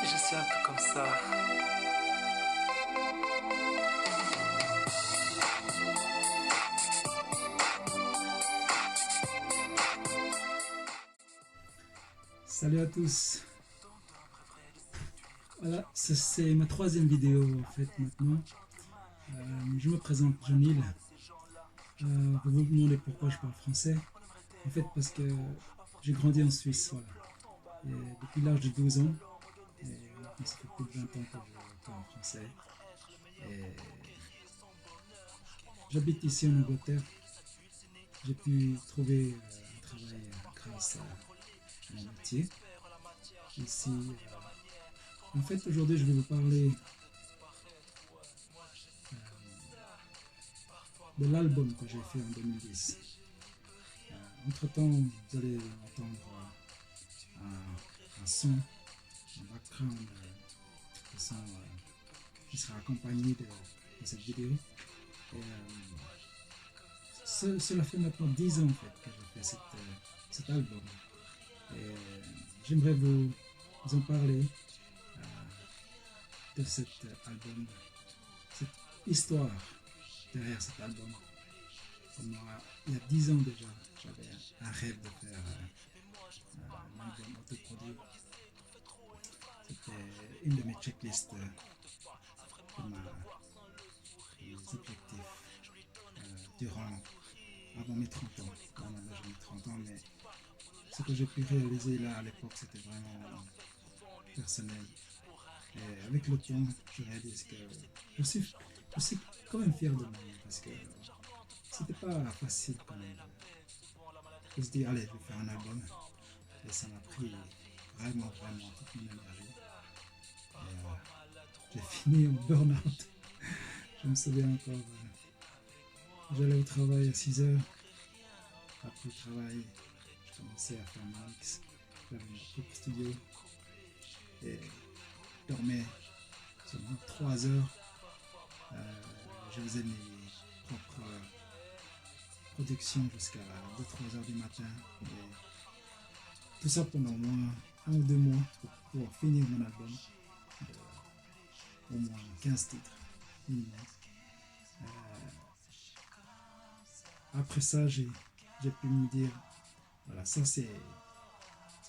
Je suis un peu comme ça. Salut à tous. Voilà, c'est ma troisième vidéo en fait maintenant. Je me présente Jonil. Vous vous demandez pourquoi je parle français. En fait parce que j'ai grandi en Suisse, voilà. Et depuis l'âge de 12 ans. Et maintenant ça fait plus de 20 ans que je parle français. Et j'habite ici en Angleterre. J'ai pu trouver un travail grâce à mon métier. Ici, en fait aujourd'hui je vais vous parler de l'album que j'ai fait en 2010. Entre-temps, vous allez entendre un son, un background, un son qui sera accompagné de cette vidéo. Et, cela fait maintenant 10 ans en fait que j'ai fait cet album. Et j'aimerais vous en parler de cet album, cette histoire derrière cet album. Moi, il y a 10 ans déjà, j'avais un rêve de faire un album autoproduit. C'était une de mes checklists de mes objectifs avant mes 30 ans. Là, maintenant, j'ai mis 30 ans, mais ce que j'ai pu réaliser là à l'époque, c'était vraiment personnel. Et avec le temps, je réalise que je suis, je suis quand même fier de moi parce que c'était pas facile quand même de se dire allez, je vais faire un album. Et ça m'a pris vraiment toute mon énergie. Et j'ai fini en burn-out. Je me souviens encore, j'allais au travail à 6 heures. Après le travail, je commençais à faire mon mix. J'avais mon propre studio. Et je dormais seulement 3 heures. Je faisais mes propres productions jusqu'à 2-3 heures du matin. Et tout ça pendant au moins 1 ou 2 mois pour pouvoir finir mon album de au moins 15 titres minimum. Après ça, j'ai pu me dire, voilà, ça c'est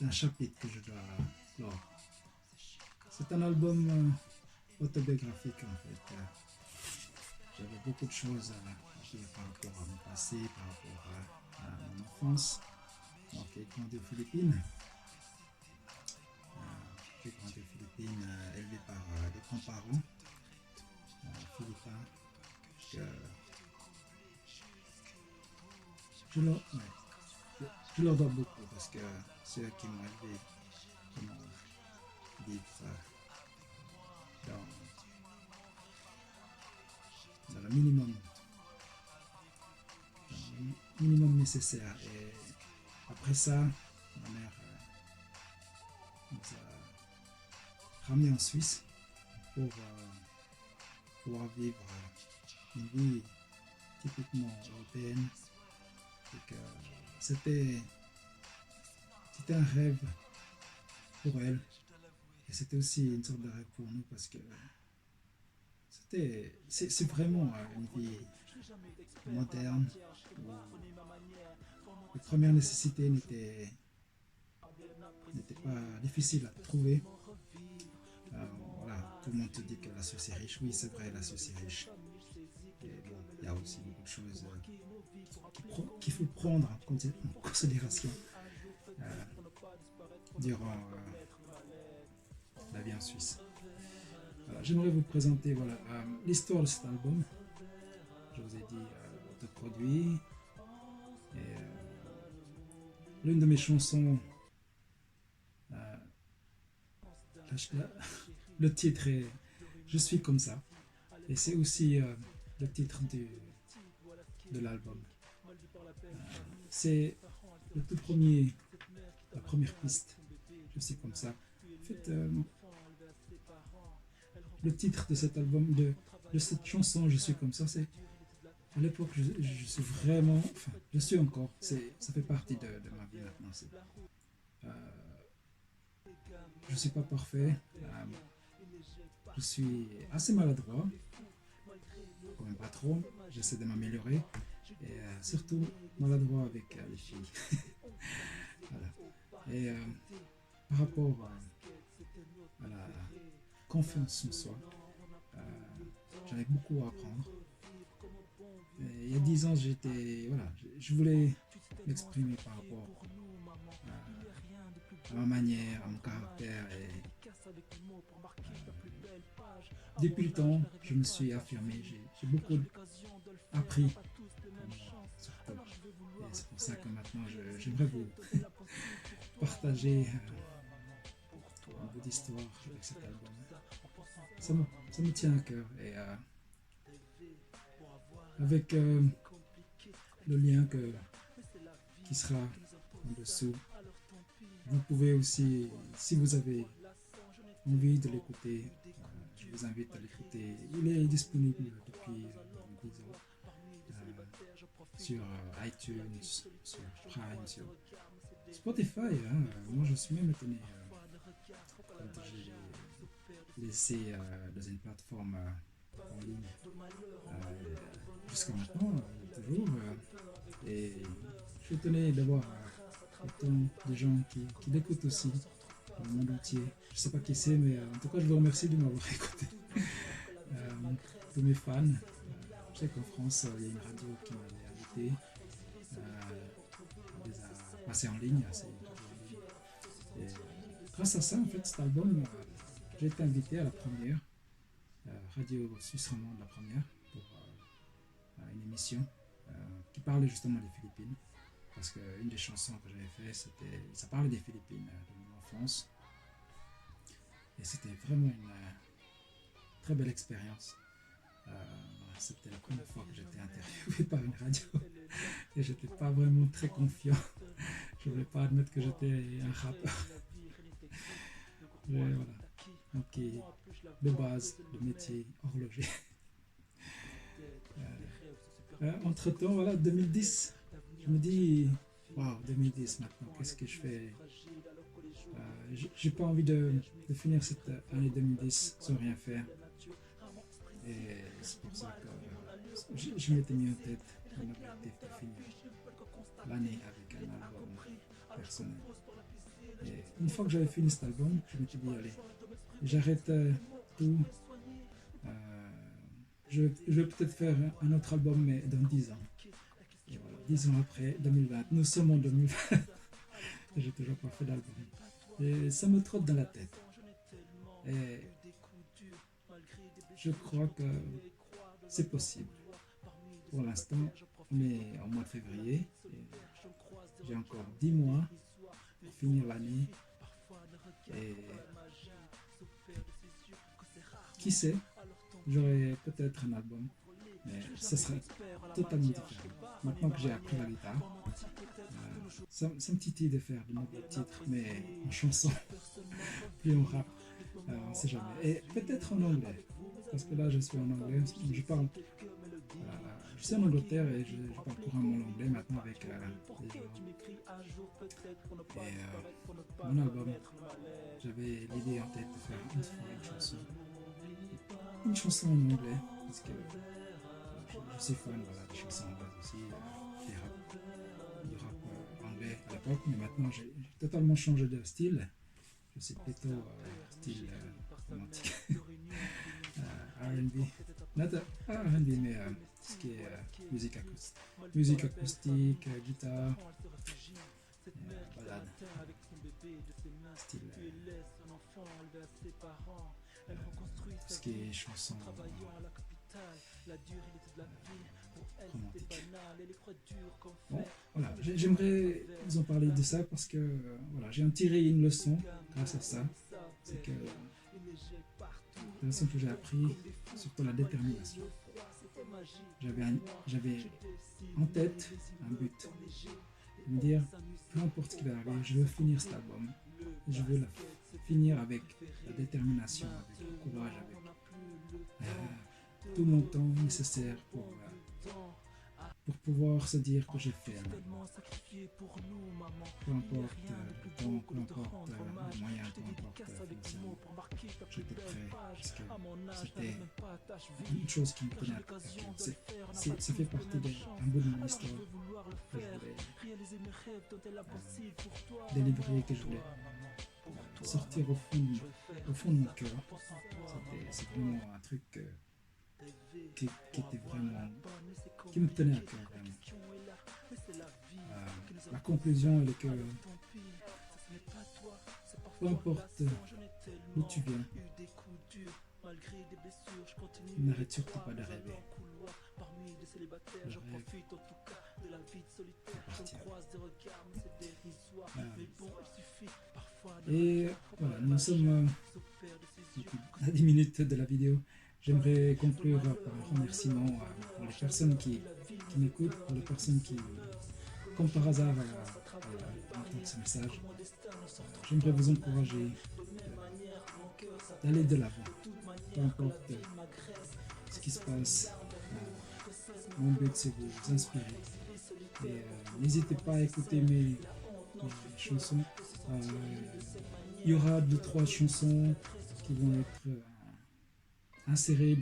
un chapitre que je dois clore. C'est un album autobiographique en fait. J'avais beaucoup de choses à dire par rapport à mon passé, par rapport à mon enfance. Donc, j'ai grandi aux Philippines. J'ai grandi aux Philippines, élevé par des grands-parents philippins. Je leur dois beaucoup parce que c'est eux qui m'ont élevé, qui m'ont vivre dans le minimum, nécessaire. Et après ça, ma mère nous a ramenés en Suisse pour pouvoir vivre une vie typiquement européenne. Et que c'était un rêve pour elle et c'était aussi une sorte de rêve pour nous parce que c'est vraiment une vie moderne où les premières nécessités n'étaient pas difficiles à trouver. Voilà, tout le monde te dit que la Suisse est riche. Oui, c'est vrai, la Suisse est riche. Et bon, il y a aussi beaucoup de choses qu'il faut prendre en considération durant la vie en Suisse. Voilà, j'aimerais vous présenter voilà, l'histoire de cet album. Je vous ai dit autoproduit. Et l'une de mes chansons, le titre est Je suis comme ça. Et c'est aussi le titre de l'album. C'est le tout premier, la première piste. Je suis comme ça. En fait, le titre de cet album, de cette chanson Je suis comme ça, c'est à l'époque je suis vraiment, enfin je suis encore, ça fait partie de ma vie maintenant. je suis pas parfait. Je suis assez maladroit, quand même pas trop. J'essaie de m'améliorer. Et surtout maladroit avec les filles. Voilà. Et par rapport à la confiance en soi, euh, j'avais beaucoup à apprendre. Et il y a 10 ans, voilà, je voulais m'exprimer par rapport à ma manière, à mon caractère. Et depuis le temps, je me suis affirmé, j'ai beaucoup appris, surtout. Et c'est pour ça que maintenant, j'aimerais vous partager un bout d'histoire avec cet album. Ça me tient à cœur. Et avec le lien qui sera en dessous, vous pouvez aussi, si vous avez envie de l'écouter, je vous invite à l'écouter. Il est disponible depuis 10 ans sur iTunes, sur Prime, sur Spotify. Hein. Moi, je suis même étonné quand j'ai laissé dans une plateforme en ligne jusqu'à maintenant, toujours. Et je suis étonné d'avoir autant de gens qui l'écoutent aussi dans le monde entier. Je ne sais pas qui c'est, mais en tout cas, je vous remercie de m'avoir écouté. Tous mes fans. Je sais qu'en France, il y a une radio qui m'avait invité. On les a passés en ligne. C'est une radio en ligne. Et grâce à ça, en fait, cet album, j'ai été invité à la première, Radio Suisse Romande, la première, pour une émission qui parlait justement des Philippines. Parce qu'une des chansons que j'avais fait, ça parlait des Philippines, de mon enfance. Et c'était vraiment une très belle expérience. C'était la première fois que j'étais interviewé par une radio et j'étais pas vraiment très confiant. Je voulais pas admettre que j'étais un rappeur. Mais voilà. Donc, de base, le métier horloger. Entre temps, voilà, 2010, je me dis, waouh, 2010 maintenant, qu'est-ce que je fais? J'ai pas envie de finir cette année 2010 sans rien faire. Et c'est pour ça que je m'étais mis en tête un objectif de finir l'année avec un album personnel. Et une fois que j'avais fini cet album, je me suis dit, allez, j'arrête tout. Je vais peut-être faire un autre album, mais dans 10 ans. Et voilà, 10 ans après, 2020. Nous sommes en 2020. Et j'ai toujours pas fait d'album. Et ça me trotte dans la tête. Et je crois que c'est possible. Pour l'instant, on est en mois de février. Et j'ai encore 10 mois pour finir l'année. Et qui sait, j'aurai peut-être un album, mais ce serait totalement différent. Maintenant que j'ai appris la guitare, ça me titille de faire de nouveaux titres, mais en chanson, plus en rap, on ne sait jamais. Et peut-être en anglais, parce que là je suis en anglais, je suis en Angleterre et je parle couramment l'anglais maintenant avec les gens. Et mon album, j'avais l'idée en tête de faire une chanson en anglais, parce que je suis fan des chansons anglaises aussi, du rap anglais à l'époque, mais maintenant j'ai totalement changé de style. Je suis plutôt style romantique, R&B, not R&B, mais ce qui est musique acoustique, guitare, balade, style tout ce qui est chanson romantique. Bon, voilà, j'aimerais vous en parler de ça parce que voilà, j'ai en tiré une leçon grâce à ça. C'est que la leçon que j'ai appris, surtout la détermination. J'avais en tête un but, de me dire peu importe ce qui va arriver, je veux finir cet album. Je veux finir avec la détermination, avec le courage, avec tout mon temps nécessaire pour pouvoir se dire que j'ai fait un album. Peu importe le temps Donc, peu importe les moyens, peu importe financièrement, j'étais prêt parce que c'était une chose qui me tenait à cœur. Ça fait partie d'un bout de mon histoire que je voulais délivrer, que je voulais sortir au fond de mon cœur. C'est vraiment un truc qui était vraiment, qui me tenait à cœur vraiment. La conclusion est que peu importe d'où tu viens, n'arrête surtout pas de rêver. Le rêve t'appartient. Et voilà, nous sommes à 10 minutes de la vidéo. J'aimerais conclure par un remerciement pour les personnes qui m'écoutent, pour les personnes qui, comme par hasard, entendent ce message. J'aimerais vous encourager d'aller de l'avant, peu importe ce qui se passe. Mon but, c'est de vous inspirer. Et n'hésitez pas à écouter mes chansons. Il y aura 2-3 chansons qui vont être insérées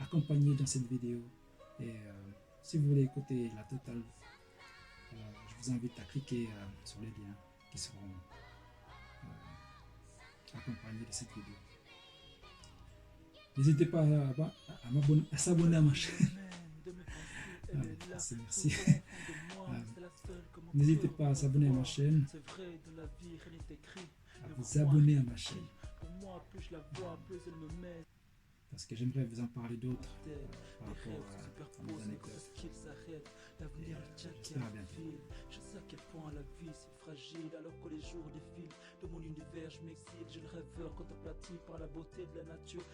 accompagnées dans cette vidéo. Et si vous voulez écouter la totale, je vous invite à cliquer sur les liens qui seront accompagnés de cette vidéo. N'hésitez pas à s'abonner à ma chaîne. Merci. N'hésitez pas à s'abonner à ma chaîne, à vous abonner à ma chaîne. Parce que j'aimerais vous en parler d'autres par rapport à mes anecdotes. J'espère à bientôt. Je sais à quel point la vie c'est fragile alors que les jours défilent. De mon univers je m'exile, j'ai le rêveur contemplatif par la beauté de la nature.